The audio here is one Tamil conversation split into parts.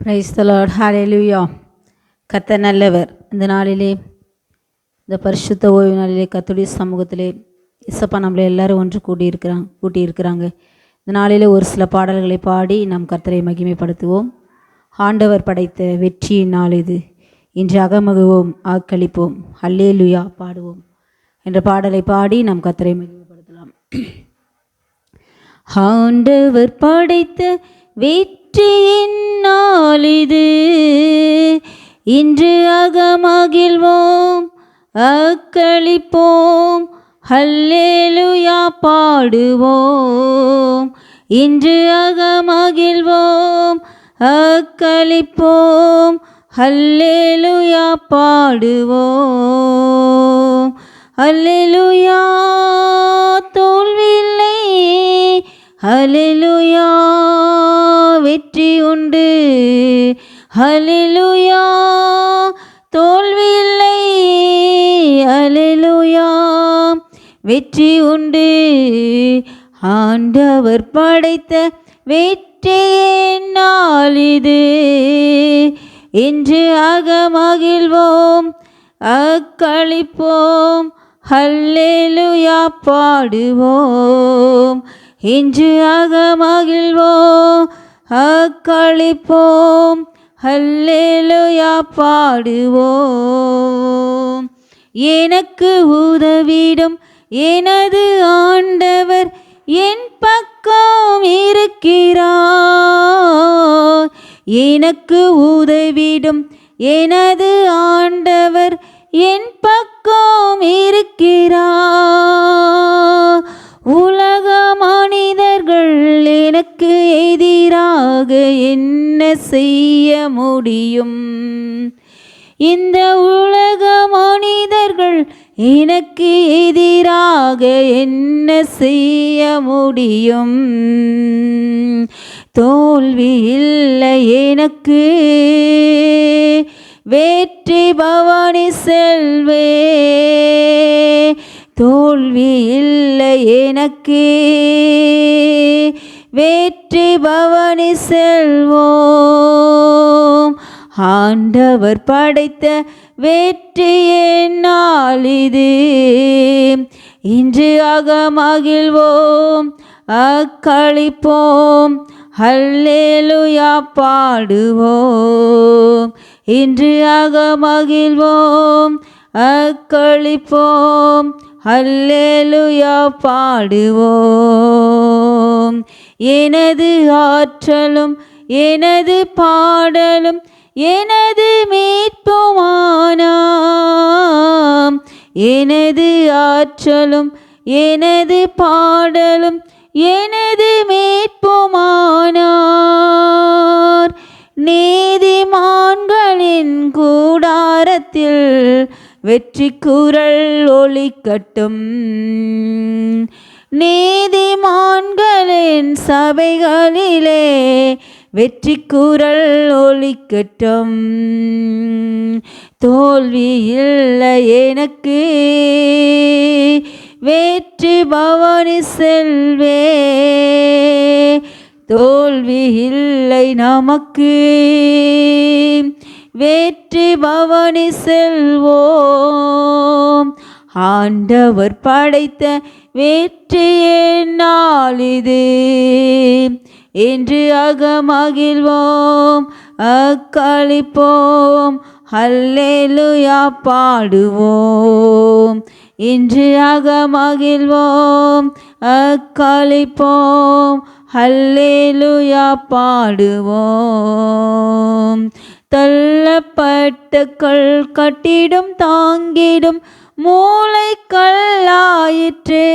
Price the Lord. ஹல்லேலூயா. கர்த்தர் நல்லவர். இந்த நாளிலே, இந்த பரிசுத்த ஓய்வு நாளிலே கர்த்தருடைய சமூகத்திலே இசப்பா நம்மளை எல்லாரும் ஒன்று கூட்டியிருக்கிறாங்க. இந்த நாளிலே ஒரு சில பாடல்களை பாடி நாம் கர்த்தரை மகிமைப்படுத்துவோம். ஆண்டவர் படைத்த வெற்றியின் நாள் இது, இன்று அகமகுவோம் ஆக்களிப்போம் ஹல்லேலூயா பாடுவோம் என்ற பாடலை பாடி நாம் கர்த்தரை மகிமைப்படுத்தலாம். ஆண்டவர் படைத்த வெற்றியின் நாள் இது, இன்று அகமகிழ்வோம் அக்களிப்போம் ஹல்லேலூயா பாடுவோம். இன்று அகமகிழ்வோம் அக்களிப்போம் ஹல்லேலூயா பாடுவோம். ஹல்லேலூயா தோல்வியில்லை, ஹல்லேலூயா வெற்றி உண்டு, ஹல்லேலூயா தோல்வியில்லை, ஹல்லேலூயா வெற்றி உண்டு. ஆண்டவர் படைத்த வெற்றியின் நாள் இது, இன்று அகமகிழ்வோம் அக்களிப்போம் ஹல்லேலூயா பாடுவோம். இன்று அகமகிழ்வோம் அக்களிப்போம் ஹல்லேலூயா பாடுவோம். எனக்கு உதவிடும் எனது ஆண்டவர் என் பக்கம் இருக்கிறார். எனக்கு உதவிடும் எனது ஆண்டவர் என் பக்கம் இருக்கிறார். உலக மனிதர்கள் எனக்கு எதிராக என்ன செய்ய முடியும்? இந்த உலக மனிதர்கள் எனக்கு எதிராக என்ன செய்ய முடியும்? தோல்வி இல்லை எனக்கு, வெற்றி பவனி செல்வே. தோல்வி இல்லை எனக்கு, வெற்றி பவனி செல்வோம். ஆண்டவர் படைத்த வெற்றியின் நாள் இது, இன்று அகமகிழ்வோம் அக்களிப்போம் ஹல்லேலூயா பாடுவோம். இன்று அகமகிழ்வோம் அக்களிப்போம் ஹல்லேலூயா பாடுவோம். எனது ஆற்றலும் எனது பாடலும் எனது மீட்புமானாம். எனது ஆற்றலும் எனது பாடலும் எனது மீட்புமானார். நீதிமான்களின் கூடாரத்தில் வெற்றி குரல் ஒலிக்கட்டும். நீதிமான்களின் சபைகளிலே வெற்றி குரல் ஒலிக்கட்டும். தோல்வி இல்லை எனக்கு, வெற்றி பவனி செல்வே. தோல்வி இல்லை நமக்கு, வெற்றி பவனி செல்வோம். ஆண்டவர் படைத்த வெற்றியின் நாள் இது, இன்று அகமகிழ்வோம் அக்களிப்போம் ஹல்லேலூயா பாடுவோம். இன்று அகமகிழ்வோம் அக்களிப்போம் ஹல்லேலூயா பாடுவோம். தள்ளப்பட்ட கல் கட்டிடும் தாங்கிடும் மூளைக்கல்லாயிற்றே.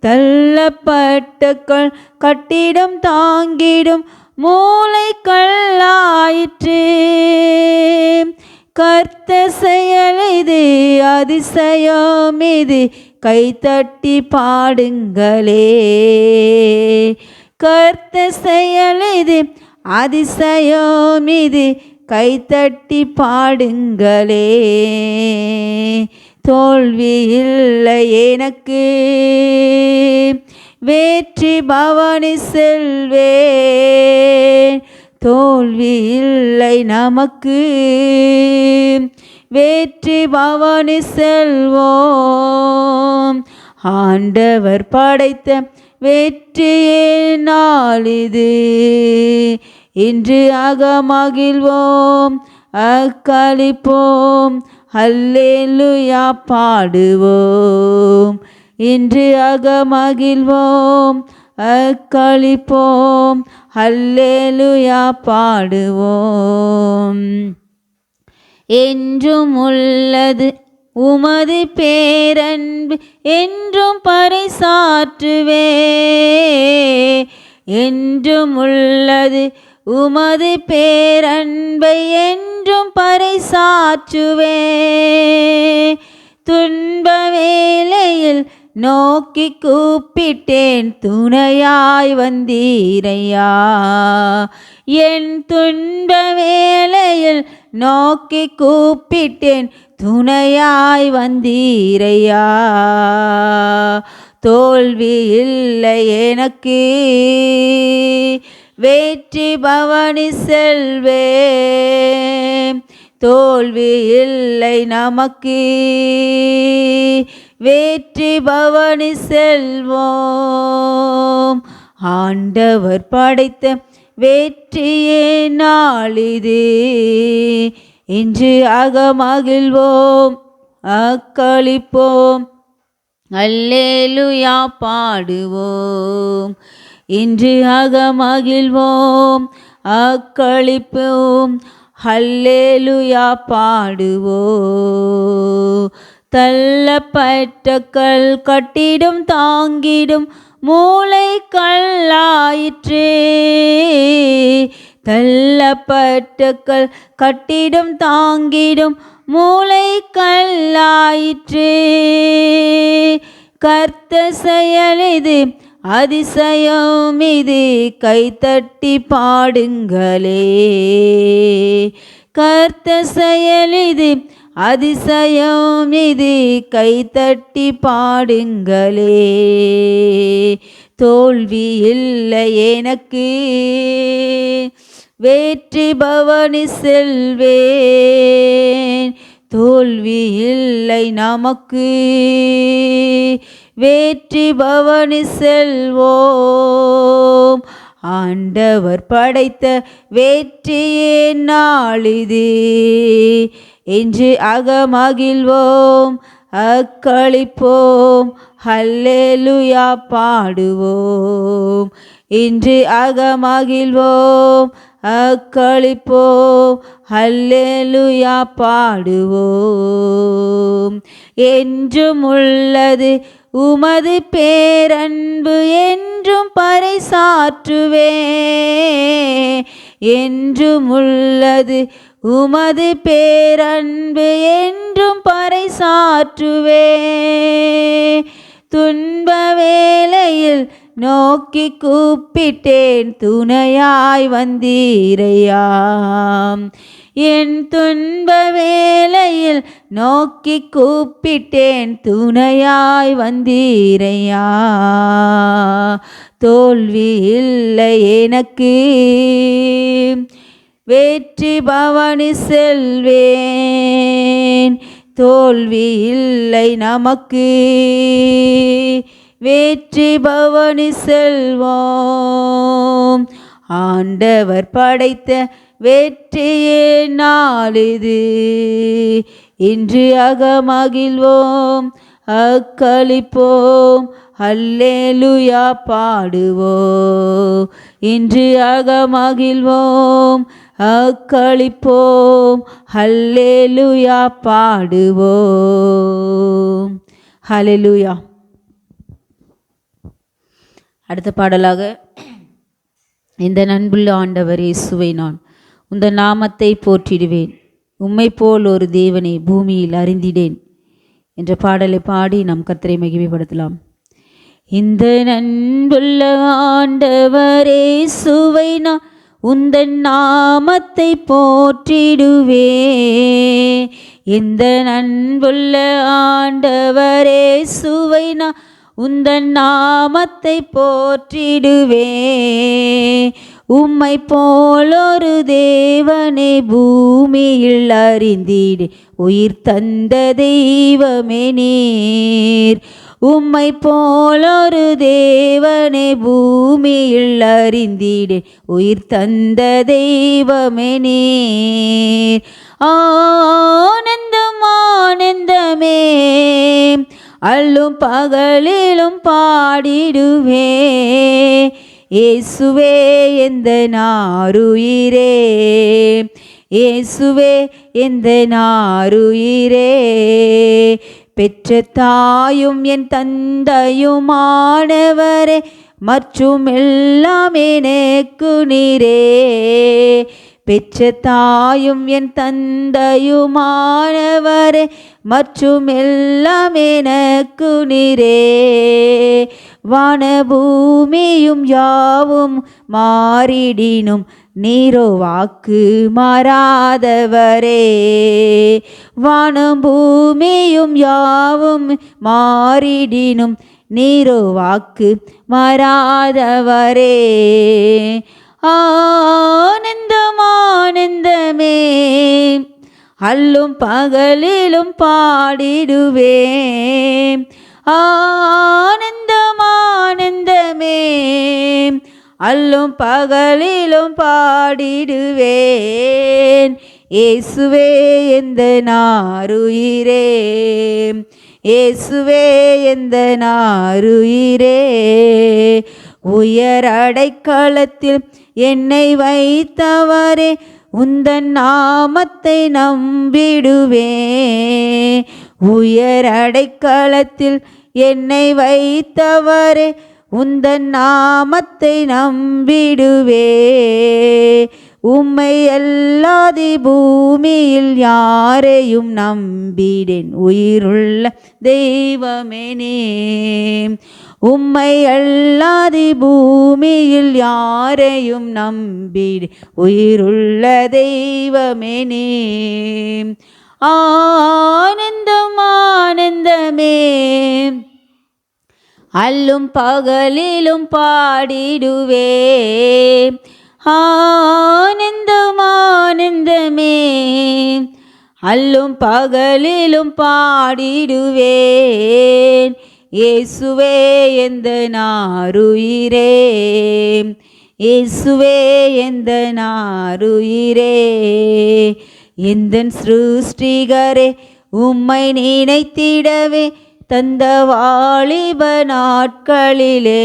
தள்ளப்பட்ட கல் கட்டிடம் தாங்கிடும் மூளைக்கல்லாயிற்றே. கர்த்தர் செயல் இது அதிசயம் இது, கைத்தட்டி பாடுங்களே. கர்த்தர் செயல் இது அதிசயம் இது, கைத்தட்டி பாடுங்களே. தோல்வி இல்லை எனக்கு, வெற்றி பவனி செல்வேன். தோல்வி இல்லை நமக்கு, வெற்றி பவனி செல்வோம். ஆண்டவர் படைத்த வெற்றியே நாளிது, இன்று அகமகிழ்வோம் அக்களிப்போம் அல்லேலூயா பாடுவோம். இன்று அகமகிழ்வோம் அக்களிப்போம் அல்லேலூயா பாடுவோம். என்றும் உள்ளது உமது பேரன்பு, என்றும் பறைசாற்றுவே. என்றும் உள்ளது உமது பேரன்பை, என்றும் பறைசாற்றுவே. துன்ப வேளையில் நோக்கி கூப்பிட்டேன், துணையாய் வந்தீரையா. என் துன்ப வேளையில் நோக்கி கூப்பிட்டேன், துணையாய் வந்தீரையா. தோல்வி இல்லை எனக்கு, வெற்றி பவனி செல்வேன். தோல்வி இல்லை நமக்கு, வெற்றி பவனி செல்வோம். ஆண்டவர் படைத்த வெற்றியே நாளிது, இன்று அகமகிழ்வோம் அக்களிப்போம் அல்லேலூயா பாடுவோம். இன்று அகமகிழ்வோம் அக்களிப்போம் அல்லேலூயா பாடுவோம். தள்ளப்பட்ட கல் கட்டிடும் தாங்கிடும் மூளை கல்லாயிற்றே. தள்ளப்பட்ட கல் கட்டிடும் தாங்கிடும் மூளை கல்லாயிற்றே. கர்த்தர் செயல் இது அதிசயம் இது, கைத்தட்டி பாடுங்களே. கர்த்தர் செயல் இது அதிசயம் இது, கைத்தட்டி பாடுங்களே. தோல்வி இல்லை எனக்கு, வெற்றி பவனி செல்வேன். தோல்வி இல்லை நமக்கு, வெற்றி பவனி செல்வோம். ஆண்டவர் படைத்த வெற்றியே நாளிது, இன்று அகமகிழ்வோம் அக்களிப்போம் அல்லேலூயா பாடுவோம். இன்று அகமகிழ்வோம் அக்களிப்போம் அல்லேலூயா பாடுவோம். என்றும் உள்ளது உமது பேரன்பு, என்றும் பறைசாற்றுவே. என்றும் உள்ளது உமது பேரன்பு, என்றும் பறைசாற்றுவே. துன்ப வேளையில் நோக்கி கூப்பிட்டேன், துணையாய் வந்தீரையாம். என் துன்ப வேளையில் நோக்கி கூப்பிட்டேன், துணையாய் வந்தீரையா. தோல்வி இல்லை எனக்கு, வெற்றி பவனி செல்வேன். தோல்வி இல்லை நமக்கு, வெற்றி பவனி செல்வோம். ஆண்டவர் படைத்த வெற்றியே நாளிது, இன்று அகமகிழ்வோம் அக்களிப்போம் அல்லேலூயா பாடுவோம். இன்று அகமகிழ்வோம் அக்களிப்போம் அல்லேலூயா பாடுவோம். ஹல்லேலூயா. அடுத்த பாடலாக, இந்த நண்புள்ள ஆண்டவர் இயேசுவை நான் உந்த நாமத்தை போற்றிடுவேன், உம்மை போல் ஒரு தேவனை பூமியில் அறிந்திடேன் என்ற பாடலை பாடி நாம் கர்த்தரை மகிமைப்படுத்தலாம். இந்த நண்புள்ள ஆண்டவர் இயேசுவை நான் உந்தன் நாமத்தை போற்றிடுவேன். இந்த நண்புள்ள ஆண்டவர் இயேசுவை நான் உந்தன் நாமத்தை போற்றிடுவே. உம்மை போலொரு தேவனை பூமியில் அறிந்திட உயிர் தந்த தெய்வமே நீர். உம்மை போலொரு தேவனை பூமியில் அறிந்திட உயிர் தந்த தெய்வமே நீர். ஆனந்தம் ஆனந்தமே அல்லும் பகலிலும் பாடிடுவே இயேசுவே எந்த நாருயிரே. இயேசுவே எந்த நாருயிரே. பெற்ற தாயும் என் தந்தையுமானவரே மற்றும் எல்லாம் எனக்கு நீரே. பெற்ற தாயும் என் தந்தையுமானவரே மற்றும் எல்லாம் எனக்கு நீரே. வானபூமியும் யாவும் மாறிடினும் நீரோ வாக்கு மாறாதவரே. வானம் பூமியும் யாவும் மாறிடினும் நீரோ வாக்கு மாறாதவரே. ஆனந்தம் ஆனந்தமே அல்லும் பகலிலும் பாடிடுவேன். ஆனந்தம் ஆனந்தமே அல்லும் பகலிலும் பாடிடுவேன். இயேசுவே எந்த நாருயிரே. இயேசுவே எந்த நாருயிரே. உயர் அடைக்கலத்தில் என்னை வைத்தவரே உந்தன் நாமத்தை நம்பிடுவே. உயர் அடைக்கலத்தில் என்னை வைத்தவரே உந்தன் நாமத்தை நம்பிடுவே. உம்மை அல்லாதி பூமியில் யாரையும் நம்பிடேன் உயிருள்ள தெய்வமே நீ. உம்மை அல்லாதி பூமியில் யாரையும் நம்பிடேன் உயிருள்ள தெய்வமே நீ. ஆனந்தம் ஆனந்தமே அல்லும் பகலிலும் பாடிடுவே. ஆனந்தம் ஆனந்தமே அல்லும் பகலிலும் பாடிடுவேன். இயேசுவே எந்த நாருயிரே. இயேசுவே எந்த நாருயிரே. எந்தன் சிருஷ்டிகரே உம்மை நினைத்திடவே தந்த வாலிப நாட்களிலே.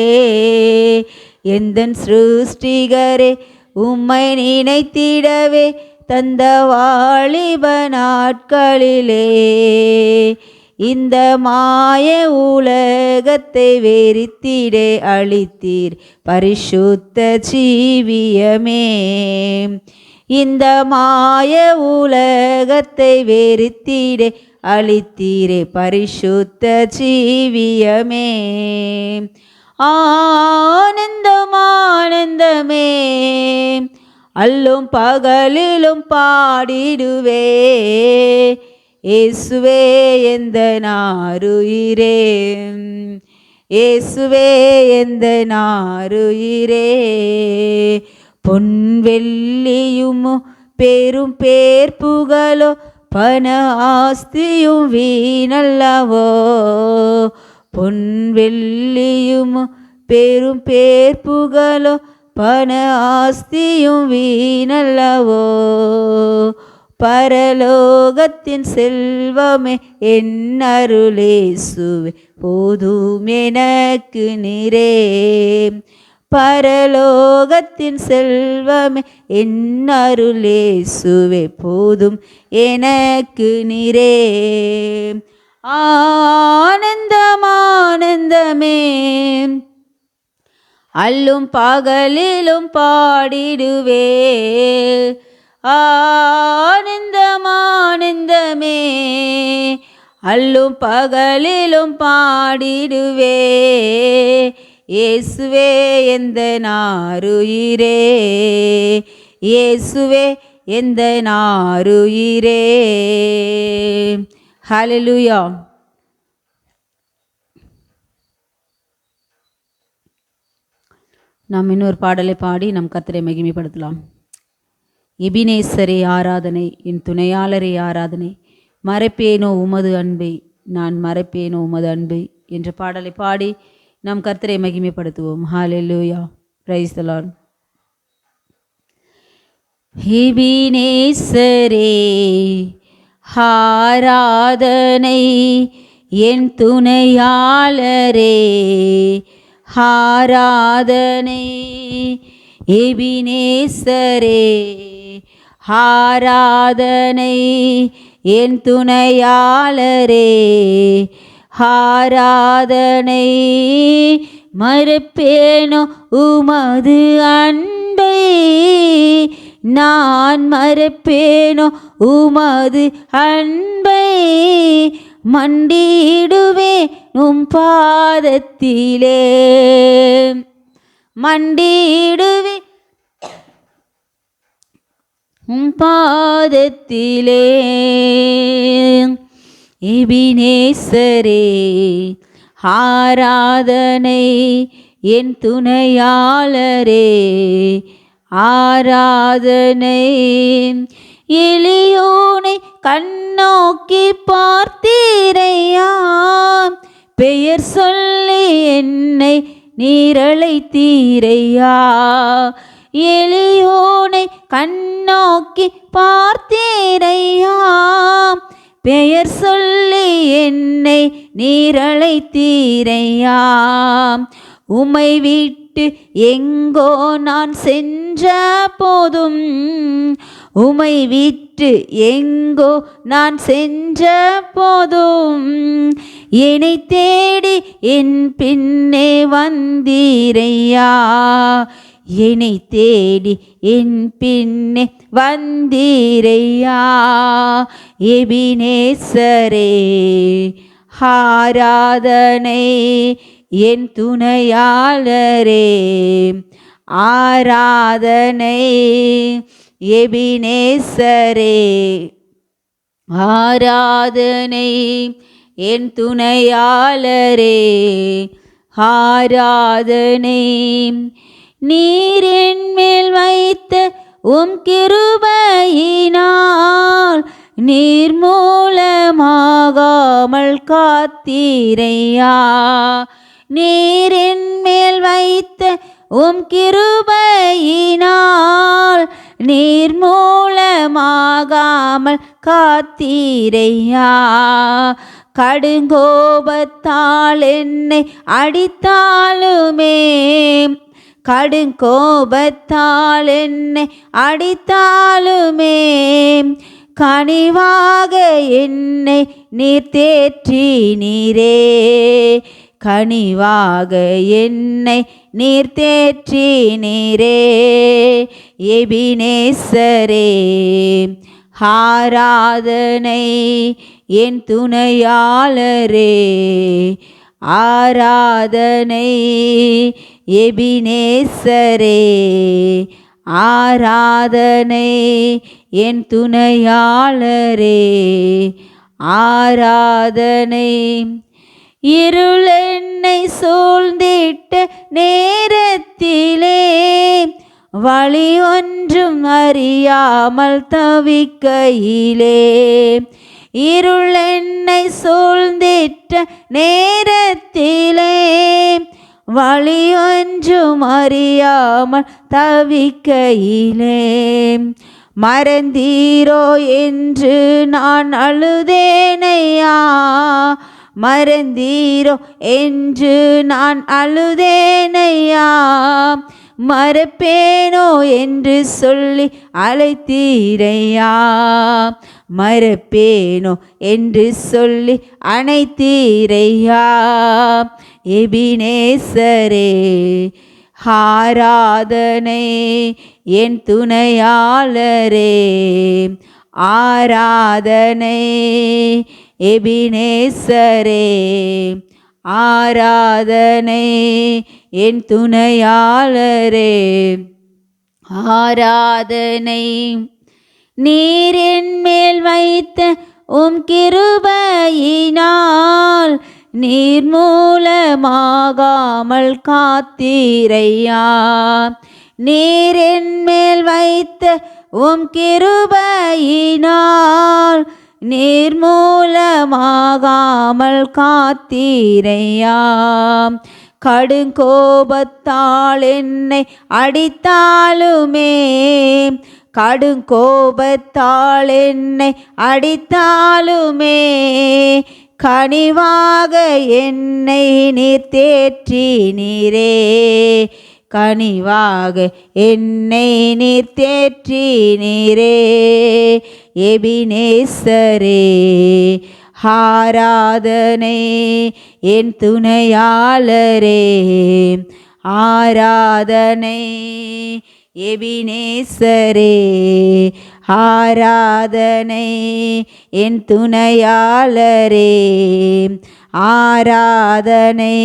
எந்தன் சிருஷ்டிகரே உம்மை நினைத்திடவே தந்த வாலிப நாட்களிலே. இந்த மாய உலகத்தை வெறித்திடே அளித்தீர் பரிசுத்த ஜீவியமே. இந்த மாய உலகத்தை வெறித்திடே அளித்தீரே பரிசுத்த ஜீவியமே. ஆனந்தம் ஆனந்தமே அல்லும் பகலிலும் பாடிடுவே. இயேசுவே எந்த நாருயிரே. இயேசுவே எந்த நாருயிரே. பொன்வெள்ளியும் பெரும் பேர் புகழோ பண ஆஸ்தியும் வீணல்லவோ. பொன்வெள்ளியும் பெரும் பேர் புகழோ பண ஆஸ்தியும் வீணல்லவோ. பரலோகத்தின் செல்வமே என் அருளேசுவே போதும் எனக்கு நீரே. பரலோகத்தின் செல்வமே என் அருளேசுவே போதும் எனக்கு நீரே. ஆனந்தம் ஆனந்தமே அல்லும் பகலிலும் பாடிடுவே. ஆனந்தம் ஆனந்தமே அல்லும் பகலிலும் பாடிடுவே. இயேசுவே எந்த நாருயிரே. இயேசுவே எந்த நாருயிரே. ஹல்லேலூயா. நாம் இன்னொரு பாடலை பாடி நம் கர்த்தரை மகிமைப்படுத்தலாம். எபினேசரே ஆராதனை, என் துணையாளரே ஆராதனை, மறைப்பேனோ உமது அன்பை, நான் மறைப்பேனோ உமது அன்பை என்ற பாடலை பாடி நாம் கர்த்தரை மகிமைப்படுத்துவோம். Hallelujah, praise the Lord. எபினேசரே ஆராதனை, என் துணையாளரே ஆராதனை, எபினேசரே ஆராதனை, என் துணையாளரே ஆராதனை, மறப்பேனோ உமது அன்பை, நான் மறப்பேனோ உமது அன்பை, மண்டிடுவே உம் பாதத்திலே, மண்டிடுவே உம் பாதத்திலே. எபினேசரே ஆராதனை, என் துணையாளரே ஆராதனை, எளியோனை கண்ணோக்கி பார்த்தீரையா, பெயர் சொல்லி என்னை நீரழைத்தீரையா, எளியோனை கண்ணோக்கி பார்த்தீரையா, பெயர் சொல்லி என்னை நீரழைத்தீரையா, உம்மை விட்டு எங்கோ நான் சென்ற போதும், உம்மை விட்டு எங்கோ நான் சென்ற போதும், என்னை தேடி என் பின்னே வந்தீரையா, என்னை தேடி என் பின்னே வந்தீரையா. எபினேசரே ஆராதனை, என் துணையாளரே ஆராதனை, எபினேசரே ஆராதனை, என் துணையாளரே ஆராதனை, நீர் என் மேல் வைத்த உம் கிருபையினால் நீர் மூலமாகாமல் காத்தீரையா, நீர் என் மேல் வைத்த உம் கிருபையினால் நீர் மூலமாகாமல் காத்தீரையா, கடுங்கோபத்தால் என்னை அடித்தாலுமே, கடுங்கோபத்தால் என்னை அடித்தாலுமே, கனிவாக என்னை நீர் தேற்றினீரே, கனிவாக என்னை நீர் தேற்றினீரே. எபினேசரே ஆராதனை, என் துணையாளரே ஆராதனை, எபினேசரே ஆராதனை, என் துணையாளரே ஆராதனை, இருள் என்னை சூழ்ந்திட்ட நேரத்திலே, வழி ஒன்றும் அறியாமல் தவிக்கையிலே, இருள் என்னை சூழ்ந்திட்ட நேரத்திலே, வழி ஒன்றும் அறியாமல் தவிக்கையிலே, மறந்தீரோ என்று நான் அழுதேனையா, மறந்தீரோ என்று நான் அழுதேனையா, மறப்பேனோ என்று சொல்லி அழைத்தீரையா, மறப்பேனோ என்று சொல்லி அணைத்தீரையா. எபினேசரே ஆராதனை, என் துணையாளரே ஆராதனை, எபினேசரே ஆராதனை, என் துணையாளரே ஆராதனை, நீர் என் மேல் வைத்த உம் கிருபையினால் நீர் மூலமாகாமல் காத்தீரையா. நீர் என்மேல் வைத்த உம் கிருபையினால் நீர் மூலமாகாமல் காத்தீரையா. கடுங்கோபத்தால் என்னை அடித்தாலுமே, கடுங்கோபத்தால் என்னை அடித்தாலுமே, கனிவாக என்னை நீர் தேற்றினீரே. கனிவாக என்னை நீர் தேற்றினீரே. எபினேசரே ஆராதனை என் துணையாளரே. ஆராதனை எபினேசரே. ஆராதனை என் துணையாளரே. ஆராதனை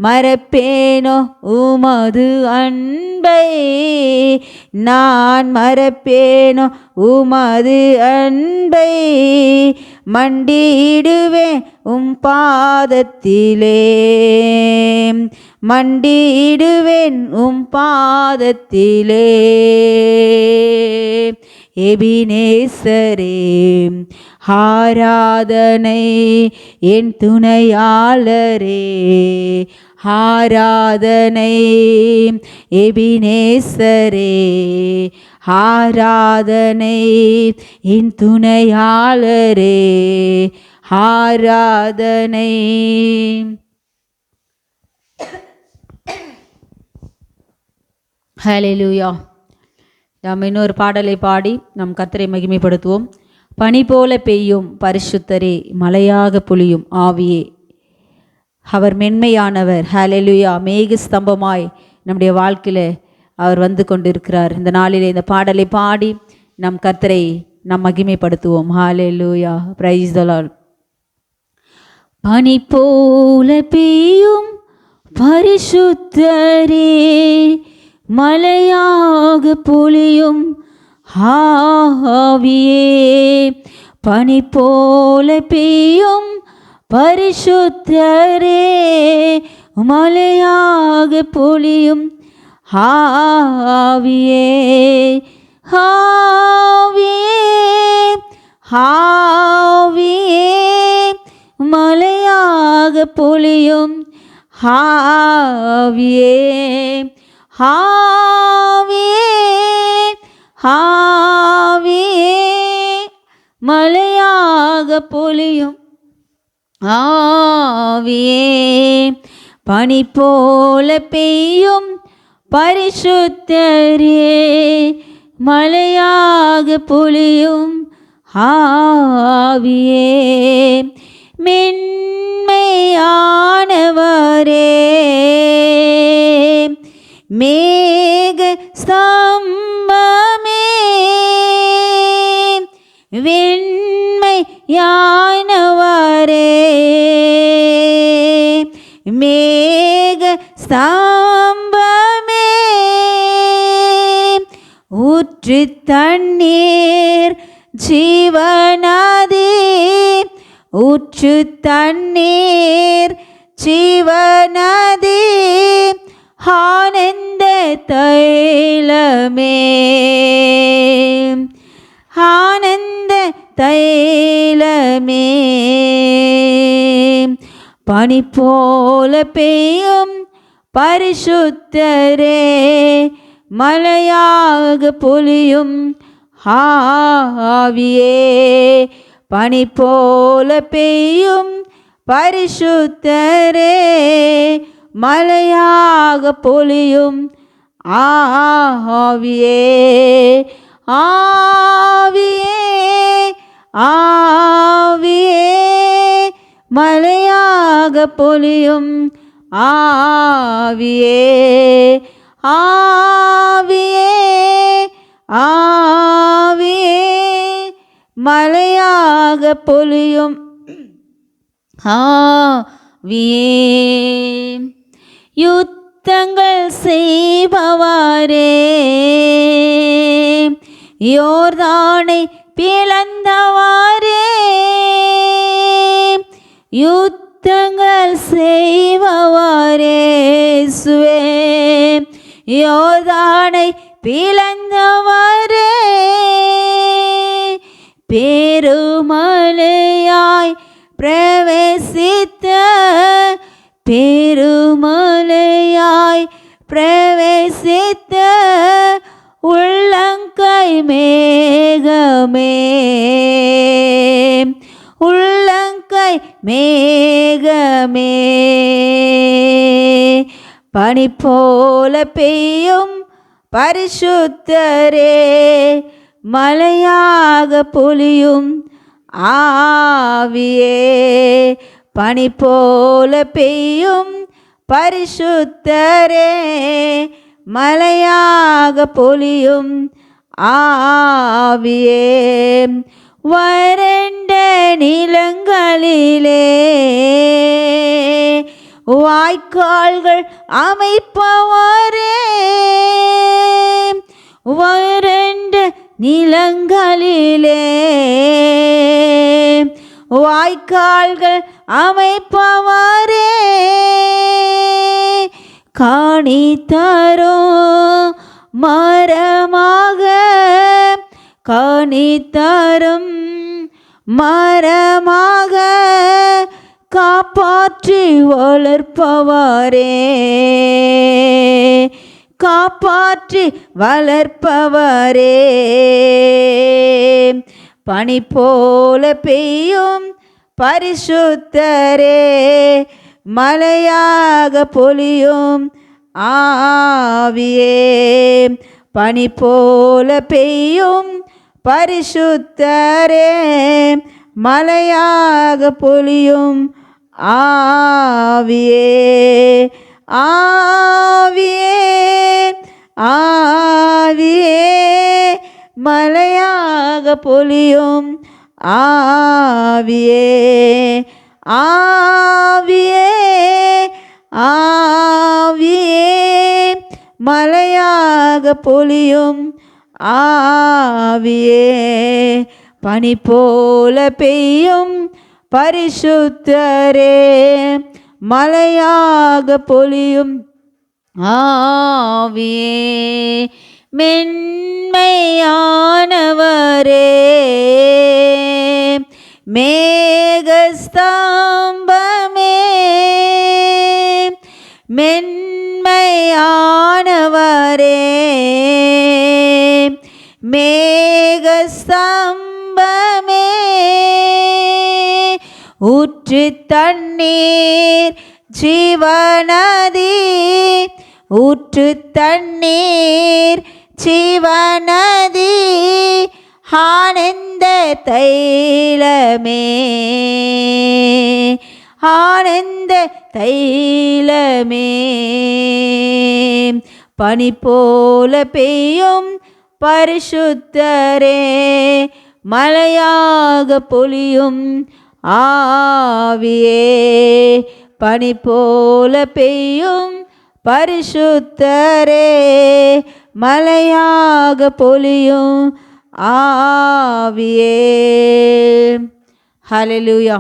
மறப்பேனோ உமது அன்பை, நான் மறப்பேனோ உமது அன்பை. மண்டியிடுவேன் உம் பாதத்திலே, மண்டியிடுவேன் உம் பாதத்திலே. எபினேசரே ஆராதனை என் துணையாளரே. ஆராதனை எபினேசரே. ஆராதனை என் துணையாளரே. ஆராதனை. ஹல்லேலூயா. நாம் இன்னொரு பாடலை பாடி நம் கர்த்தரை மகிமைப்படுத்துவோம். பனி போல பெய்யும் பரிசுத்தரே, மலையாக பொழியும் ஆவியே, அவர் மென்மையானவர். ஹல்லேலூயா. மேக ஸ்தம்பமாய் நம்முடைய வாழ்க்கையில் அவர் வந்து கொண்டிருக்கிறார். இந்த நாளிலே இந்த பாடலை பாடி நம் கர்த்தரை நாம் மகிமைப்படுத்துவோம். ஹல்லேலூயா. Praise the Lord. பனி போல பெய்யும் பரிசுத்தரே, மலையாக பொழியும் ஆவியே. பனி போல பெய்யும் பரிசுத்தரே, மலையாக பொழியும் ஆவியே. ஆவியே ஆவியே, மலையாக பொழியும் ஆவியே. ஆவியே ஆவியே, மலையாக பொழியும் ஆவியே. பனி போல பெய்யும் பரிசுத்தரே, மலையாக பொழியும் ஆவியே. மென்மையானவரே, மேக ஸ்தம்பமே, வெண்மையானவரே, மேக ஸ்தம்பமே. ஊற்று தண்ணீர் ஜீவநதி, ஊற்று தண்ணீர் ஜீவநதி. ஆனந்த தைலமே, ஆனந்த தைலமே. பனி போல பெய்யும் பரிசுத்தரே, மலையாக பொழியும் ஆவியே. பனி போல பெய்யும் பரிசுத்தரே, மலையாக பொழியும் ஆவியே. ஆவியே ஆவியே, மலையாக பொழியும் ஆவியே. ஆவியே ஆவியே, மலையாக பொழியும் ஆவியே. யுத்தங்கள் செய்பவரே, யோர்தானை பிளந்தவாறே. யுத்தங்கள் செய்பவரே இயேசுவே, யோர்தானை பிளந்தவரே, பெருமழையாய் பிரவேசித்த, பெருமழையாய் பிரவேசித்த உள்ளங்கை மேகமே, உள்ளங்கை மேகமே, பனி போல பெய்யும் பரிசுத்தரே, மழையாக பொழியும் ஆவியே, பனி போல பெய்யும் பரிசுத்தரே, மழையாக பொழியும் ஆவியே, வறண்ட நிலங்களிலே வாய்க்கால்கள் அமைப்பவரே, வறண்ட நிலங்களிலே வாய்க்கால்கள் அமைப்பவரே, காணி தரும் மரமாக, காணி தரும் மரமாக காப்பாற்றி வளர்ப்பவரே, காப்பாற்றி வளர்ப்பவரே, பனி போல பெய்யும் பரிசுத்தரே, மழையாக பொழியும் ஆவியே, பனி போல பெய்யும் பரிசுத்தரே, மழையாக பொழியும் ஆவியே, ஆவியே, ஆவியே, மழையாக பொழியும் ஆவியே, ஆவியே, ஆவியே, மழையாக பொழியும் ஆவியே, பனி போல பெய்யும் பரிசுத்தரே, மழையாக பொழியும் ஆவியே, மென்மையானவரே, மேகஸ்தம்பமே, மென்மையானவரே, மேகஸ்தம்பமே, ஊற்று தண்ணீர் ஜீவநதி, ஊற்று தண்ணீர் ஜீவநதி, ஆனந்த தைலமே, ஆனந்த தைலமே, பனி போல பெய்யும் பரிசுத்தரே, மழையாக பொழியும் ஆவியே, பனி போல பெய்யும் பரிசுத்தரே, மழையாக பொழியும் ஆவியே. ஹல்லேலூயா.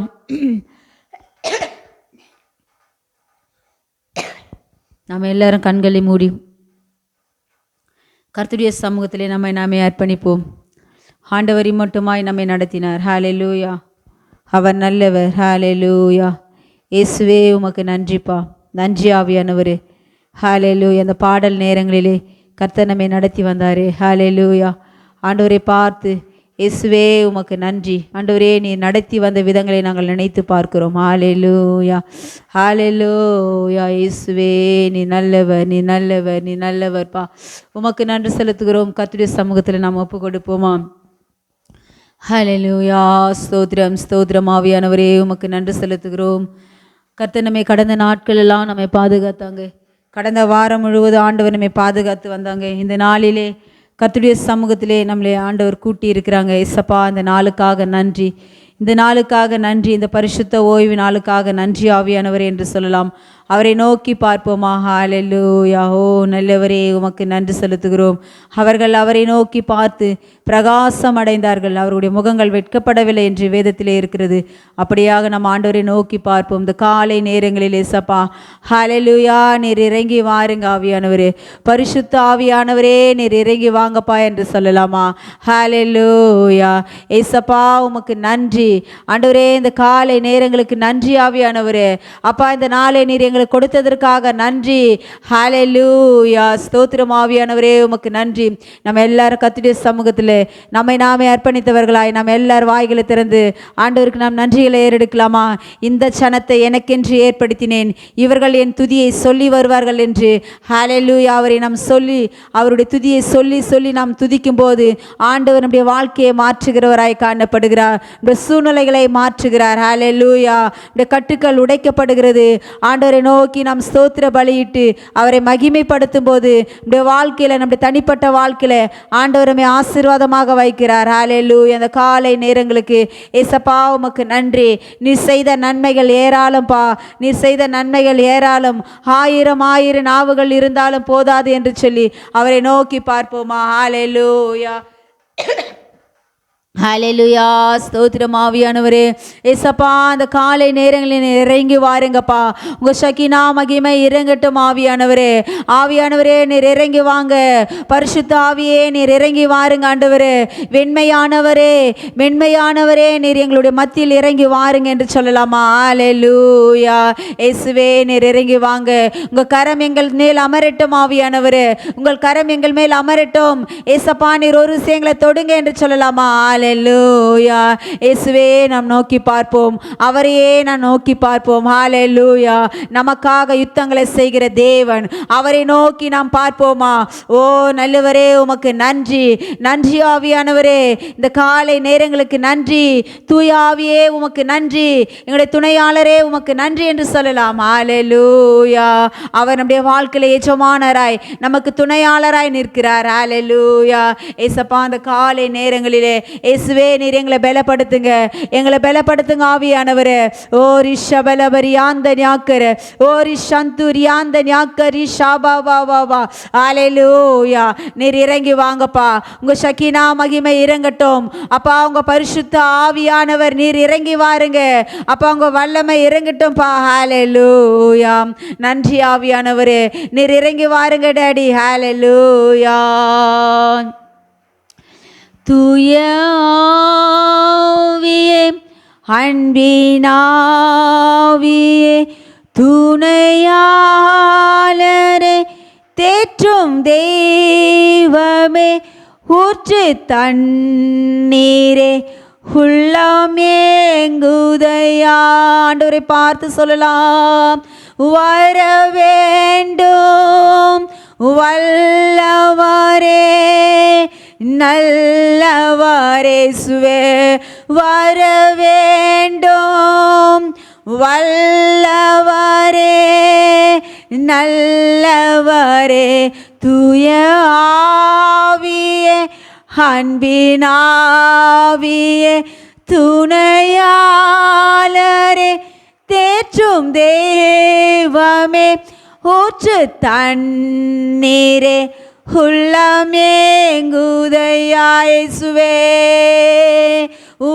நாம் எல்லாரும் கண்களை மூடி கர்த்தருடைய சமூகத்திலே நாமே அர்ப்பணிப்போம். ஆண்டவரை மட்டுமாய் நம்மை நடத்தினார். ஹல்லேலூயா. அவர் நல்லவர். ஹல்லேலூயா. இயேசுவே உமக்கு நன்றிப்பா. நன்றி ஆவியானவரே. ஹல்லேலூயா. அந்த பாடல் நேரங்களிலே கர்த்தர் நம்மை நடத்தி வந்தாரே. ஹல்லேலூயா. ஆண்டவரை பார்த்து இயேசுவே உமக்கு நன்றி ஆண்டவரே, நீ நடத்தி வந்த விதங்களை நாங்கள் நினைத்து பார்க்கிறோம். ஹல்லேலூயா, ஹல்லேலூயா. இயேசுவே நீ நல்லவர், நீ நல்லவர், நீ நல்லவர்ப்பா. உமக்கு நன்றி செலுத்துகிறோம். கர்த்தருடைய சமூகத்தில் நாம் ஒப்பு கொடுப்போமா? ஹல்லேலூயா. ஸ்தோத்திரம், ஸ்தோத்திரம். ஆவியானவரே உமக்கு நன்றி செலுத்துகிறோம். கர்த்தர் நம்மை கடந்த நாட்கள் எல்லாம் நம்மை பாதுகாத்தாங்க. கடந்த வாரம் முழுவதும் ஆண்டவர் நம்மை பாதுகாத்து வந்தாங்க. இந்த நாளிலே கர்த்தருடைய சமூகத்திலே நம்மளை ஆண்டவர் கூட்டி இருக்கிறாங்க. இசப்பா, இந்த நாளுக்காக நன்றி, இந்த நாளுக்காக நன்றி, இந்த பரிசுத்த ஓய்வு நாளுக்காக நன்றி ஆவியானவர் என்று சொல்லலாம். அவரை நோக்கி பார்ப்போமா. ஹல்லேலூயா. ஓ நல்லவரே, உமக்கு நன்றி செலுத்துகிறோம். அவர்கள் அவரை நோக்கி பார்த்து பிரகாசம் அடைந்தார்கள், அவருடைய முகங்கள் வெட்கப்படவில்லை என்று வேதத்திலே இருக்கிறது. அப்படியாக நம் ஆண்டவரை நோக்கி பார்ப்போம். இந்த காலை நேரங்களில் ஏசப்பா, ஹல்லேலூயா, நீர் இறங்கி வாருங்க ஆவியானவரே, பரிசுத்த ஆவியானவரே நீர் இறங்கி வாங்கப்பா என்று சொல்லலாமா. ஹல்லேலூயா. ஏசப்பா உமக்கு நன்றி ஆண்டவரே, இந்த காலை நேரங்களுக்கு நன்றி ஆவியானவரே. அப்பா, இந்த நாளை நீர் எங்களுக்கு கொடுத்ததற்காக நன்றி. ஹல்லேலூயா. ஸ்தோத்திரம் ஆவியானவரே, உமக்கு நன்றி. நம்ம எல்லாரும் கர்த்தருடைய சமூகத்தில் நம்மை நாமே அர்ப்பணித்தவர்களாய் நம்ம எல்லாரும் வாய்களை திறந்து ஆண்டவருக்கு நாம் நன்றிகளை ஏறெடுக்கலாமா. இந்த சனத்தை எனக்கென்று ஏற்படுத்தினேன், இவர்கள் என் துதியை சொல்லி வருவார்கள் என்று. ஹல்லேலூயா. அவரை நாம் சொல்லி அவருடைய துதியை சொல்லி சொல்லி நாம் துதிக்கும் போது ஆண்டவர் நம்முடைய வாழ்க்கையை மாற்றுகிறவராய் காணப்படுகிறார், நம்முடைய சூழ்நிலைகளை மாற்றுகிறார். ஹல்லேலூயா. நம்முடைய கட்டுக்கள் உடைக்கப்படுகிறது. ஆண்டவரை நோக்கி நாம் ஸ்தோத்திர பலியிட்டு அவரை மகிமைப்படுத்தும் போது நம்முடைய வாழ்க்கையில், நம்முடைய தனிப்பட்ட வாழ்க்கையில் ஆண்டவர் நம்மை ஆசீர்வாதமாக வைக்கிறார். ஹல்லேலூயா. அந்த காலை நேரங்களுக்கு ஏசப்பா உமக்கு நன்றி. நீர் செய்த நன்மைகள் ஏராளம்பா, நீர் செய்த நன்மைகள் ஏராளம். ஆயிரம் ஆயிரம் நாவுகள் இருந்தாலும் போதாது என்று சொல்லி அவரை நோக்கி பார்ப்போமா. ஹல்லேலூயா. ஹல்லேலூயா. ஸ்தோத்திரம் ஆவியானவரே. ஏசப்பா, அந்த காலை நேரங்களில் இறங்கி வாருங்கப்பா. உங்கள் சகினா மகிமை இறங்கட்டும் ஆவியானவரே. ஆவியானவரே நீர் இறங்கி வாங்க. பரிசுத்த ஆவியே நீர் இறங்கி வாருங்க ஆண்டவரே. வெண்மையானவரே, மென்மையானவரே நீர் எங்களுடைய மத்தியில் இறங்கி வாருங்க என்று சொல்லலாமா. ஹல்லேலூயா. இயேசுவே நீர் இறங்கி வாங்க. உங்கள் கரம் எங்கள் மேல் அமரட்டும் ஆவியானவரே, உங்கள் கரம் எங்கள் மேல் அமரட்டும். ஏசப்பா நீர் ஒரு விஷயங்களை தொடுங்க என்று சொல்லலாமா. ஹல்லேலூயா. இயேசுவே நாம் நோக்கி பார்ப்போம், அவரையே நான் நோக்கி பார்ப்போம். ஹல்லேலூயா. நமக்காக யுத்தங்களை செய்கிற தேவன், அவரை நோக்கி நாம் பார்ப்போமா. ஓ நல்லவரே, உமக்கு நன்றி. நன்றி ஆவியானவரே, இந்த காலை நேரங்களுக்கு நன்றி. தூய ஆவியே உமக்கு நன்றி. எங்களுடைய துணையாளரே உமக்கு நன்றி என்று சொல்லலாம். ஹல்லேலூயா. அவர் நம்முடைய வாழ்க்கையில எஜமானராய் நமக்கு துணையாளராய் நிற்கிறார். ஹல்லேலூயா. ஏசப்பா, அந்த காலை நேரங்களிலே இயேசுவே நீர் எங்களை பலப்படுத்துங்க, எங்களை பலப்படுத்துங்க ஆவியானவரே. ஓ ரிஷபலபரியாந்த ஞாக்கர, ஓ ரிஷந்துரியாந்த ஞாக்கரி ஷாபா வா வா வா. ஹல்லேலூயா. நீர் இறங்கி வாங்கப்பா. உங்க சகினா மகிமை இறங்கட்டும் அப்பா. உங்க பரிசுத்த ஆவியானவர் நீர் இறங்கி வாருங்க அப்பா. உங்க வல்லமை இறங்கட்டும்பா. ஹல்லேலூயா. நன்றி ஆவியானவரே, நீர் இறங்கி வாருங்க டாடி. ஹல்லேலூயா. தூய ஆவியே, அன்பினாவியே, துணையாளரே, தேற்றும் தெய்வமே, ஊற்று தண்ணீரே, உள்ளம் ஏங்குதையா. ஆண்டவரை பார்த்து சொல்லலாம். வர வேண்டும் வல்லவரே, நல்லவரே சுவே, வர வேண்டும் வல்லவரே, நல்லவரே, தூய ஆவியே, அன்பினாவியே, துணையாளரே, தேற்றும் தெய்வமே, ஊற்று தண்ணீரே, உள்ளமேங்குதையா. இயேசுவே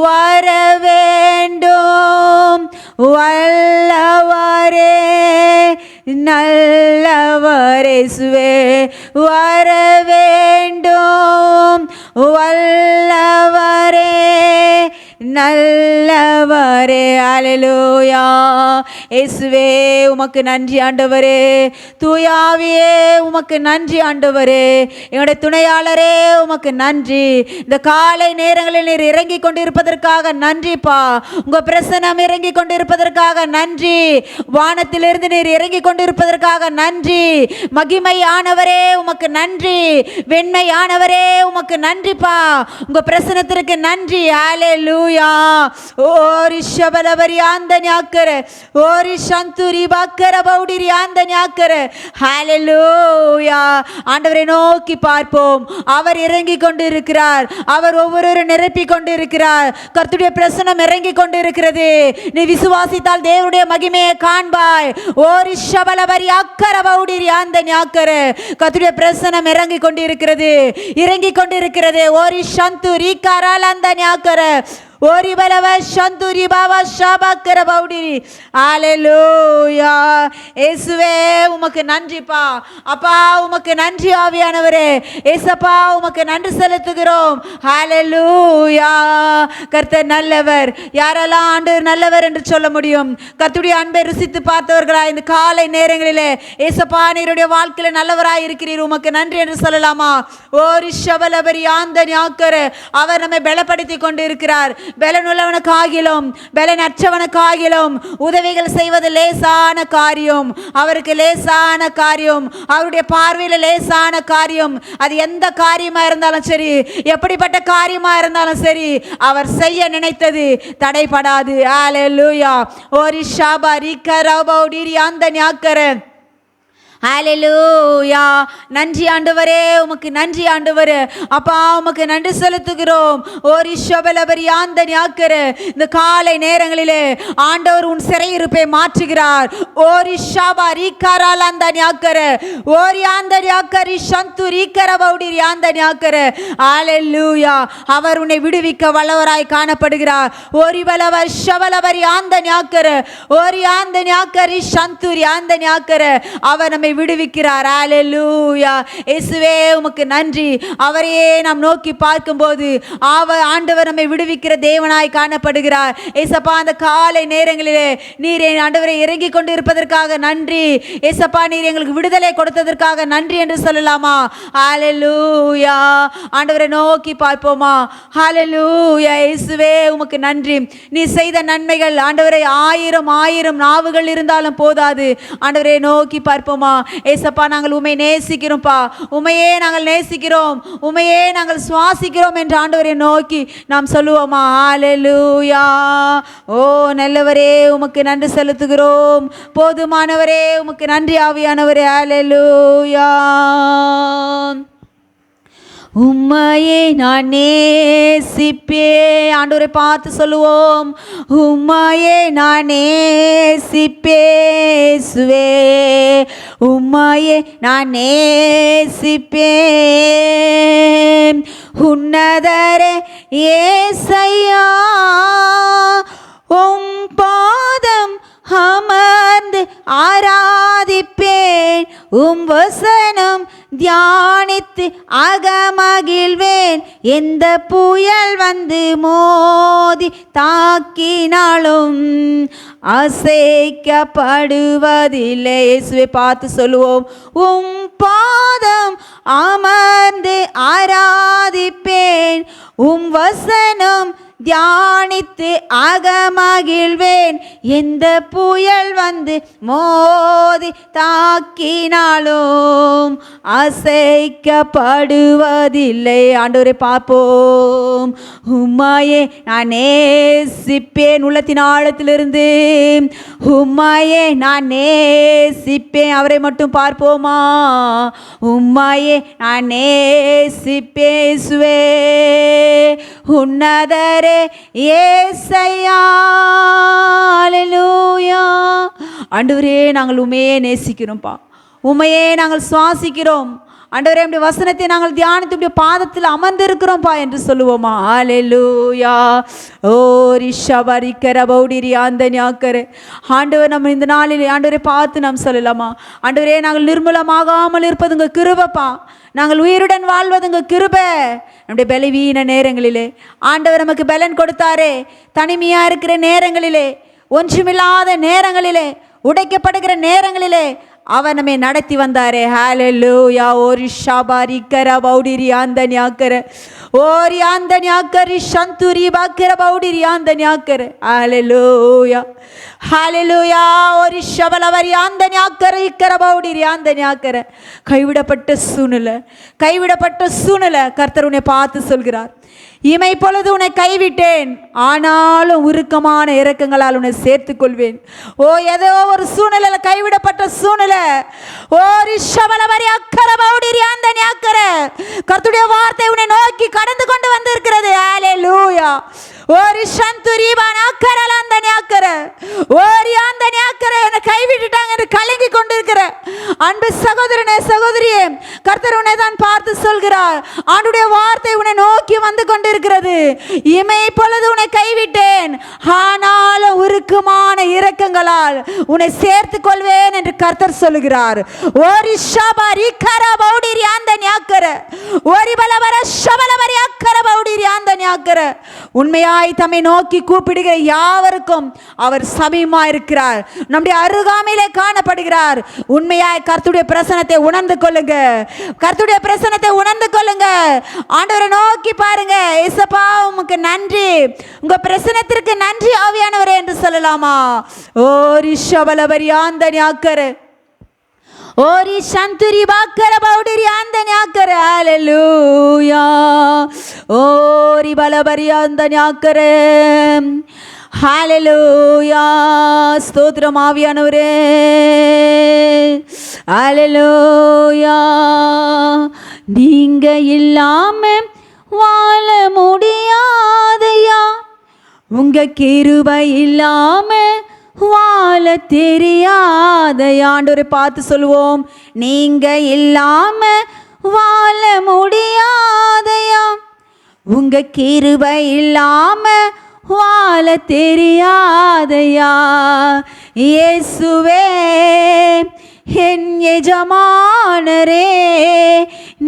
வர வேண்டும் வல்லவரே, நல்லவரே இயேசுவே, வர வேண்டும் வல்லவரே, நல்லவரே. ஹல்லேலூயா. இயேசுவே உமக்கு நன்றி ஆண்டவரே. தூய ஆவியே உமக்கு நன்றி ஆண்டவரே. என்னுடைய துணையாளரே உமக்கு நன்றி. இந்த காலை நேரங்களில் நீர் இறங்கி கொண்டிருப்பதற்காக நன்றிப்பா. உங்க பிரசனம் இறங்கி கொண்டிருப்பதற்காக நன்றி. வானத்திலிருந்து நீர் இறங்கி கொண்டிருப்பதற்காக நன்றி. மகிமையானவரே உமக்கு நன்றி. வெண்மையானவரே உமக்கு நன்றிப்பா. உங்க பிரசனத்திற்கு நன்றி. ஹல்லேலூயா. ஹalleluya. ஓரி ஷபலபரி அந்த ஞாக்கர ஓரி சந்துரி பக்கர பௌடிரி அந்த ஞாக்கர ஹalleluya. ஆண்டவரை நோக்கி பார்ப்போம். அவர் இறங்கி கொண்டு இருக்கிறார். அவர் ஒவ்வொருவரும் நிரப்பி கொண்டு இருக்கிறார். கர்த்தருடைய பிரசன்னம் இறங்கி கொண்டு இருக்கிறது. நீ விசுவாசித்தால் தேவனுடைய மகிமையை காண்பாய். ஓரி ஷபலபரி அக்கர பௌடிரி அந்த ஞாக்கர கர்த்தருடைய பிரசன்னம் இறங்கி கொண்டு இருக்கிறது. இறங்கி கொண்டு இருக்கிறது. ஓரி சந்துரி கரால் அந்த ஞாக்கர ஓரி பலவ சந்துரி பாவா ஷாபாக்கர பௌடிரி ஹalleluya. இயேசுவே உமக்கு நன்றிப்பா. அப்பா உமக்கு நன்றி ஆவியானவரே. இயேசப்பா உமக்கு நன்றி செலுத்துகிறோம். ஹalleluya. கர்த்தர் நல்லவர். யாரெல்லாம் ஆண்டவர் நல்லவர் என்று சொல்ல முடியும்? கர்த்தருடைய அன்பை ருசித்து பார்த்தவர்களா இந்த காலை நேரங்களிலே இயேசப்பா நீருடைய வாழ்க்கையில நல்லவராய் இருக்கிறீர், உமக்கு நன்றி என்று சொல்லலாமா? ஓரி ஷபலபரி ஆந்த ஞாக்கர அவர் நம்மை பலப்படுத்தி கொண்டு இருக்கிறார். பலனுள்ளவனுக்காகிலும் பலனற்றவனுக்காகிலும் உதவிகள் செய்வது லேசான காரியம். அவருக்கு லேசான காரியம், அவருடைய பார்வையில் லேசான காரியம். அது எந்த காரியமா இருந்தாலும் சரி, எப்படிப்பட்ட காரியமா இருந்தாலும் சரி, அவர் செய்ய நினைத்தது தடைபடாது. ஹalleluya. ஓரி ஷாபா ரிகரபௌடிரி அந்த ஞாக்கர ஹalleluya. நன்றி ஆண்டவரே, உமக்கு நன்றி ஆண்டவரே. அப்பா உமக்கு நன்றி செலுத்துகிறோம். ஓரி ஷபலபரி அந்த ஞாக்கர இந்த காலை நேரங்களிலே ஆண்டவர் உன் சிறையிருப்பை மாற்றுகிறார். ஓரி ஷாபா ரிகரால் அந்த ஞாக்கர ஓரி அந்த ஞாக்கரி சந்து ரிகர பௌடிரி அந்த ஞாக்கர ஹalleluya. அவர் உன்னை விடுவிக்க வல்லவராய் காணப்படுகிறார். ஓரி பலவ ஷபலபரி அந்த ஞாக்கர ஓரி அந்த ஞாக்கரி சந்துரி அந்த ஞாக்கர அவர் நம்மை விடுவிக்கிறார். ஹalleluya. இயேசுவே உமக்கு நன்றி. அவரையே நாம் நோக்கி பார்க்கும்போது ஆண்டவர் நம்மை விடுவிக்கிற தேவனாய் காணப்படுகிறார். இயேசப்பா அந்த காலை நேரங்களிலே நீர் ஆண்டவரை இறங்கி கொண்டு இருப்பதற்காக நன்றி. இயேசப்பா நீர் எங்களுக்கு விடுதலை கொடுத்ததற்காக நன்றி என்று சொல்லலாமா? ஹalleluya. ஆண்டவரை நோக்கி பார்ப்போமா? ஹalleluya. இயேசுவே உமக்கு நன்றி. நீ செய்த நன்மைகள் ஆண்டவரை ஆயிரம் நாவுகள் இருந்தாலும் போதாது. ஆண்டவரை நோக்கி பார்ப்போமா? ஏசப்பா நாங்கள் உம்மை நேசிக்கிறோம்ப்பா, உம்மையே நாங்கள் நேசிக்கிறோம், உம்மையே நாங்கள் சுவாசிக்கிறோம் என்று ஆண்டவரை நோக்கி நாம் சொல்லுவோமா? ஹalleluya. ஓ நல்லவரே உமக்கு நன்றி செலுத்துகிறோம். போதுமானவரே உமக்கு நன்றி ஆவியானவரே. ஹalleluya. உம்மையே நான் நேசிப்பேன். ஆண்டவரை பார்த்து சொல்லுவோம். உம்மையே நான் நேசிப்பேசுவே, உம்மையே நான் நேசிப்பேன். உன்னதரே ஏசையா உம் பாதம் அமர்ந்து ஆராதிப்பேன். உம் வசனம் தியானித்து அகமகிழ்வேன். எந்த புயல் வந்து மோதி தாக்கினாலும் அசைக்கப்படுவதில்லை. இயேசுவை பார்த்து சொல்லுவோம். உம் பாதம் அமர்ந்து ஆராதிப்பேன். உம் வசனம் தியானித்து அகமகிழ்வேன். எந்த புயல் வந்து மோதி தாக்கினாலும் அசைக்கப்படுவதில்லை. ஆண்டவரை பார்ப்போம். உம்மையே நான் நேசிப்பேன். உள்ளத்தின் ஆழத்திலிருந்து உம்மையே நான் நேசிப்பேன். அவரை மட்டும் பார்ப்போமா? உம்மையே நான் நேசிப்பேசுவே, உன்னதரே ஏசையா. ஹalleluya. ஆண்டவரே நாங்கள் உம்மையே நேசிக்கிறோம்ப்பா, உம்மையே நாங்கள் சுவாசிக்கிறோம். ஆண்டவரே நம்முடைய வசனத்தை நாங்கள் தியானித்து பாதத்தில் அமர்ந்திருக்கிறோம்ப்பா என்று சொல்லுவோமா? ஹalleluya. ஓ ரிஷபரி கரபௌடிரி அந்த ஞாக்கர ஆண்டவர் நம்ம இந்த நாளில் ஆண்டவரை பார்த்து நாம் சொல்லலாமா? ஆண்டவரே நாங்கள் நிர்மூலமாகாமல் இருப்பது உங்கள் கிருபைப்பா, நாங்கள் உயிருடன் வாழ்வது உங்கள் கிருபை. நம்முடைய பலவீன நேரங்களிலே ஆண்டவர் நமக்கு பலன் கொடுத்தாரே. தனிமையாக இருக்கிற நேரங்களிலே, ஒன்றுமில்லாத நேரங்களிலே, உடைக்கப்படுகிற நேரங்களிலே அவர் நம்மை நடத்தி வந்தாரே. ஹalleluya. ஓரி ஷாபாரி கர பௌடிரி அந்த ஞாக்கர ஓரி அந்த ஞாக்கரி சந்துரி பக்கர பௌடிரி அந்த ஞாக்கர ஹalleluya. ஹalleluya. ஓரி ஷபலவரி அந்த ஞாக்கரி கர பௌடிரி அந்த ஞாக்கர கைவிடப்பட்ட சூழ்நிலை கர்த்தர் உன்னை பார்த்து சொல்கிறார். இமை பொழுது உன்னை கைவிட்டேன், ஆனாலும் உருக்கமான இரக்கங்களால் உன்னை சேர்த்துக் கொள்வேன். ஓ, ஏதோ ஒரு சூழ்நிலையில கைவிடப்பட்ட சூழ்நிலை, கர்த்தருடைய வார்த்தை உன்னை நோக்கி கடந்து கொண்டு வந்திருக்கிறது. ஹல்லேலூயா. கைவிட்டுட்டாங்க என்று கலங்கி கொண்டிருக்கிற அன்பு சகோதரனே, சகோதரியே, கர்த்தர் உன்னை தான் பார்த்து சொல்கிறார். ஆண்டுடைய வார்த்தை உன்னை நோக்கி வந்து கொண்டிருக்கிறது. இமை பொழுது உன்னை கைவிட்டேன், ஆனாலும் உருக்கமான இரக்கங்களால் உன்னை சேர்த்துக் கொள்வேன் என்று கர்த்தர் சொல்லுகிறார். உண்மையாய் தம்மை நோக்கி கூப்பிடுகிற யாவருக்கும் அவர் சமீபமாய் இருக்கிறார், நம்முடைய அருகாமையிலே காணப்படுகிறார். உண்மையாய் கர்த்தருடைய பிரசன்னத்தை உணர்ந்து கொள்ளுங்க, கர்த்தருடைய பிரசன்னத்தை உணர்ந்து கொள்ளுங்க. ஆண்டவரை நோக்கி பாருங்க. இயேசப்பா உமக்கு நன்றி, உங்க பிரசன்னத்திற்கு நன்றி ஆவியானவரே என்று சொல்லலாமா? ஓ ரிஷபலபரியாந்தன்யாக்கர ஓரி சந்துரி பாக்கர பௌடரி ஆந்தன்யாக்கர. ஹல்லேலூயா. ஓரி பலபரியாந்தன்யாக்கர. ஹல்லேலூயா. ஸ்தோத்திரம் ஆவியானவரே. ஹல்லேலூயா. நீங்க இல்லாம வாழ முடியாதையா, உங்க கிருபை இல்லாம வாழ தெரியாதையா. ஆண்டவரை பார்த்து சொல்லுவோம், நீங்க இல்லாம வாழ முடியாதையா, உங்க கிருபை இல்லாம வாழ தெரியாதையா. இயேசுவே என் எஜமானரே,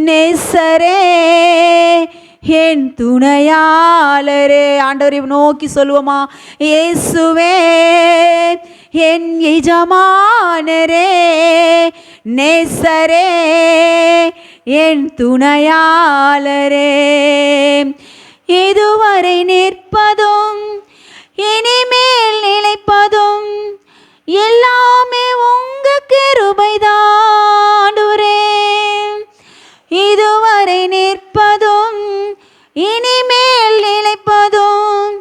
நேசரே, என் துணையாளரே. ஆண்டவரை நோக்கி சொல்லுவோமா? இயேசுவே என் எஜமானரே, நேசரே, என் துணையாளரே. இதுவரை நிற்பதும் இனிமேல் நிலைப்பதும் எல்லாமே உங்க கிருபைதான். இதுவரை நிற்பதும் இனிமேல் நிலைப்பதும்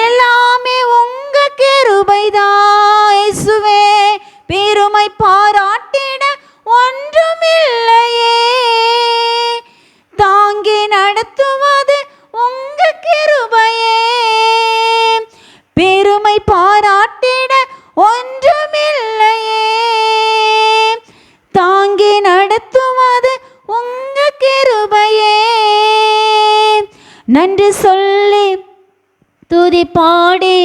எல்லாமே உங்க கிருபைதான். இயேசுவே பெருமை பாராட்டிட ஒன்றுமில்லையே, தாங்கி நடத்துவது உங்க கிருபையே. பெருமை பாராட்டிட ஒன்றுமில்லையே, தாங்கி நடத்துவது உங்க கிருபையே. நன்றி சொல்லி துதி பாடி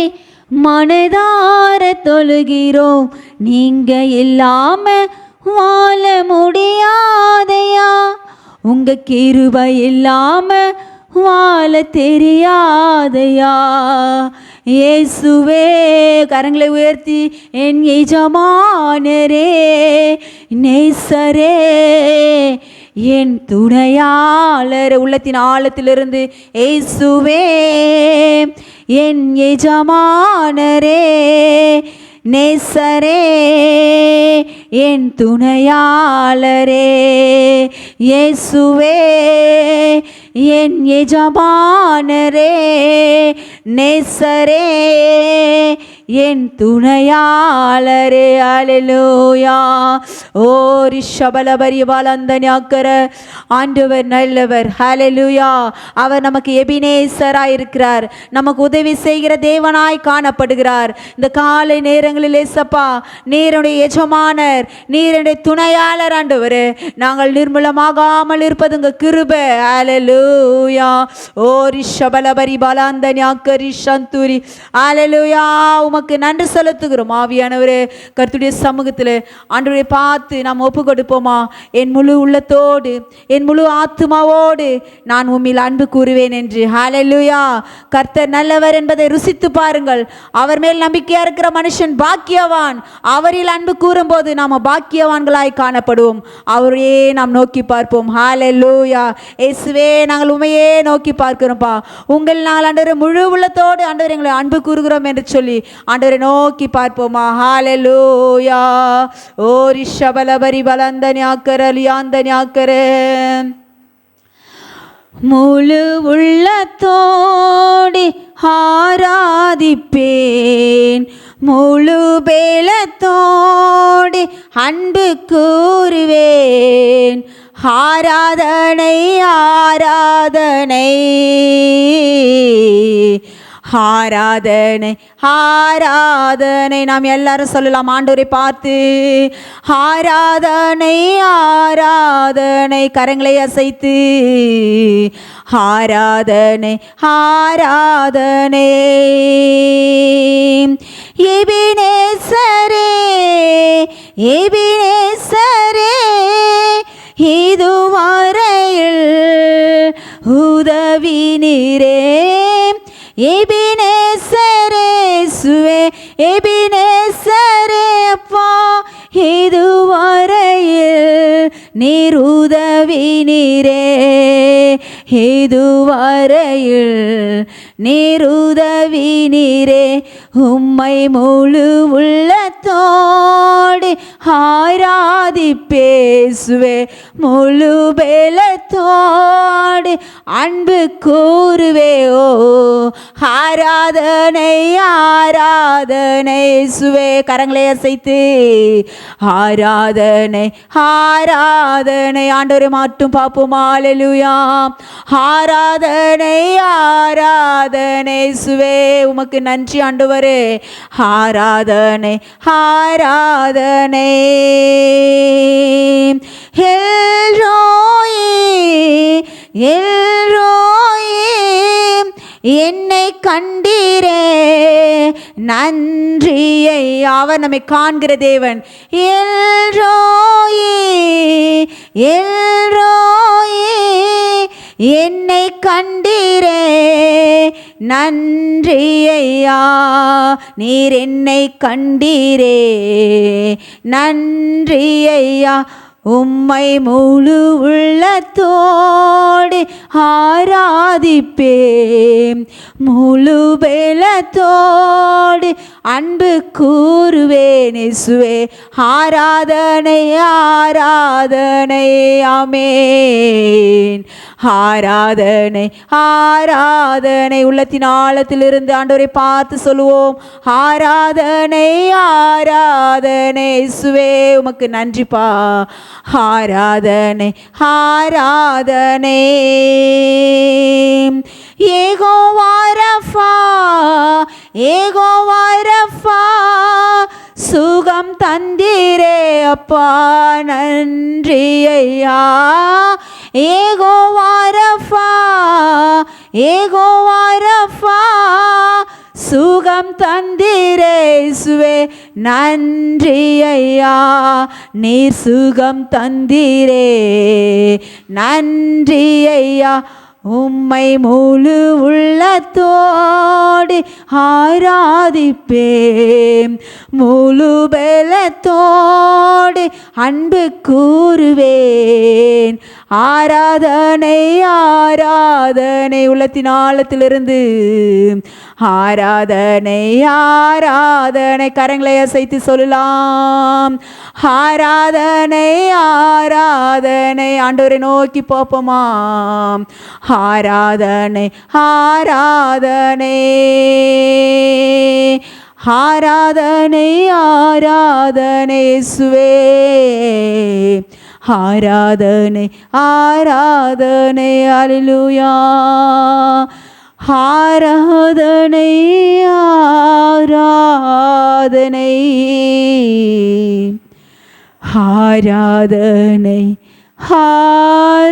மனதார தொழுகிறோம், நீங்க இல்லாம வாழ முடியாதையா, உங்க கிருபை இல்லாம வாழ தெரியாதையா. இயேசுவே கரங்களை உயர்த்தி, என் எஜமானரே, நேசரே, என் துணையாளர். உள்ளத்தின் ஆழத்திலிருந்து இயேசுவே என் எஜமானரே, நேசரே, என் துணையாளரே. இயேசுவே என் எஜமானரே, நேசரே, என் துணையாளரே. அல்லேலூயா. ஓ ரிஷபலபரி பாலந்தன்யாக்கர. ஆண்டவர் நல்லவர். ஹல்லேலூயா. அவர் நமக்கு எபினேசராய் இருக்கிறார், நமக்கு உதவி செய்கிற தேவனாய் காணப்படுகிறார். இந்த காலை நேரங்களில் ஏசப்பா, நீருடைய எஜமானர், நீருடைய துணையாளர். ஆண்டவரே, நாங்கள் நிர்மூலமாகாமல் இருப்பது உங்க கிருபை. ஹல்லேலூயா. ஓ ரிஷபலபரி பாலந்தன்யாக்கரி சந்துரி. ஹல்லேலூயா. உமக்கு நன்றி செலுத்துகிறோம் ஆவியானவரே. கர்த்தருடைய சமூகத்தில் ஆண்டவரை பார்த்து நாம் ஒப்பு கொடுப்போமா? என் முழு உள்ளத்தோடு, என் முழு ஆத்துமாவோடு நான் உம்மில் அன்பு கூறுவேன் என்று. ஹல்லேலூயா. கர்த்தர் நல்லவர் என்பதை ருசித்து பாருங்கள். அவர் மேல் நம்பிக்கையா இருக்கிற மனுஷன் பாக்கியவான். அவரில் அன்பு கூறும்போது நாம் பாக்கியவான்களாய் காணப்படுவோம். அவரையே நாம் நோக்கி பார்ப்போம். ஹல்லேலூயா. இயேசுவே, நாங்கள் உண்மையே நோக்கி பார்க்கிறோம்ப்பா. உங்கள் நாங்கள் ஆண்டவரை முழு உள்ளத்தோடு ஆண்டவர் எங்களை அன்பு கூறுகிறோம் என்று சொல்லி ஆண்டவரை நோக்கி பார்ப்போமா? ஹல்லேலூயா. ஓ ரிஷபலபரி பலந்தன்யாக்கர லியாந்தன்யாக்கர. முழு உள்ளத்தோடு ஆராதிப்பேன், முழு பேலத்தோடு அன்பு கூறுவேன். ஆராதனை ஆராதனை ஆராதனை ஆராதனை. நாம் எல்லாரும் சொல்லலாம் ஆண்டவரை பார்த்து, ஆராதனை ஆராதனை. கரங்களை அசைத்து ஆராதனை ஆராதனை. எபினேசரே எபினேசரே, இதுவரையில் உதவி நீரே. எபினேசரே சுவே எபினேசரே அப்பா, இதுவரையில் நீர் உதவி நீரே. இதுவரையில் நீர் உதவி நீரே. உம்மை முழு உள்ளத்தோடு ஆராதிப்பேசுவே, முழு பேலத்தோடு அன்பு கூறுவே. ஓ ஆராதனை ஆராதனை சுவே. கரங்களை அசைத்து ஆராதனை ஆராதனை. ஆண்டவரை மட்டும் பார்ப்போம். அல்லேலூயா. ஆராதனை ஆராதனை சுவே. உமக்கு நன்றி ஆண்டவரே. ஆராதனை ஆராதனை. எல்ரோயே எல்ரோயே, என்னை கண்டீரே நன்றி ஐயா. அவர் நம்மை காண்கிற தேவன். எல்ரோயே எல்ரோயே, என்னை கண்டீரே நன்றி ஐயா. நீர் என்னை கண்டீரே நன்றி ஐயா. உம்மை முழு உள்ளத்தோடு ஆராதிப்பேன், முழு பேலத்தோடு அன்பு கூறுவேன் இயேசுவே. ஆராதனை ஆராதனை. ஆமென். ஆராதனை ஆராதனை. உள்ளத்தின் ஆழத்திலிருந்து ஆண்டவரை பார்த்து சொல்லுவோம். ஆராதனை ஆராதனை இயேசுவே. உமக்கு நன்றிப்பா. ஆராதனை ஆராதனை. யெகோவா ரஃபா யெகோவா ரஃபா, சுகம் தந்தீரே அப்பா நன்றி ஐயா. யெகோவா ரஃபா யெகோவா ரஃபா, சுகம் தந்தீரே இயேசுவே நன்றி ஐயா. நீர் சுகம் தந்தீரே நன்றி ஐயா. உம்மை முழு உள்ளத்தோடு ஆராதிப்பேன், முழு பலத்தோடு அன்பு கூறுவேன். ஆராதனை ஆராதனை. உள்ளத்தின் ஆழத்திலிருந்து ஆராதனை ஆராதனை. கரங்களை அசைத்து சொல்லலாம். ஆராதனை ஆராதனை. ஆண்டவரை நோக்கி பார்ப்போமாம். ஆராதனை ஆராதனை. ஆராதனை ஆராதனை இயேசுவே. ஆராதனை ஆராதனை. அல்லேலூயா. ஆராதனை ஆராதனை. ஆராதனை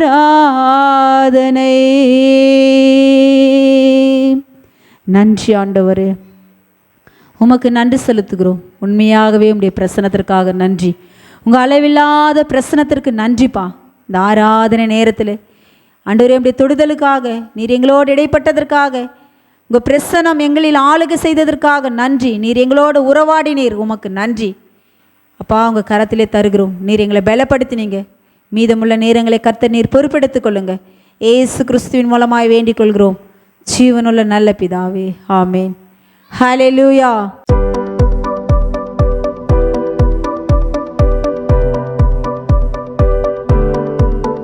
ஆராதனை. நன்றி ஆண்டவரே, உமக்கு நன்றி செலுத்துகிறோம். உண்மையாகவே உம்முடைய பிரசன்னத்திற்காக நன்றி. உங்கள் அளவில்லாத பிரசன்னத்திற்கு நன்றிப்பா. இந்த ஆராதனை நேரத்தில் ஆண்டவரே, உம்முடைய தொடுதலுக்காக, நீர் எங்களோடு இடைப்பட்டதற்காக, உங்கள் பிரசன்னம் எங்களில் ஆளுகை செய்ததற்காக நன்றி. நீர் எங்களோடு உறவாடினீர், உமக்கு நன்றி அப்பா. உங்கள் கரத்திலே தருகிறோம். நீர் எங்களை பலப்படுத்தினீங்க. மீதமுள்ள நேரங்களை கர்த்தர் நீர் பொறுப்பெடுத்துக் கொள்ளுங்க. இயேசு கிறிஸ்துவின் மூலமாய் வேண்டிக் கொள்கிறோம் ஜீவனுள்ள நல்ல பிதாவே. ஆமேன். ஹல்லேலூயா.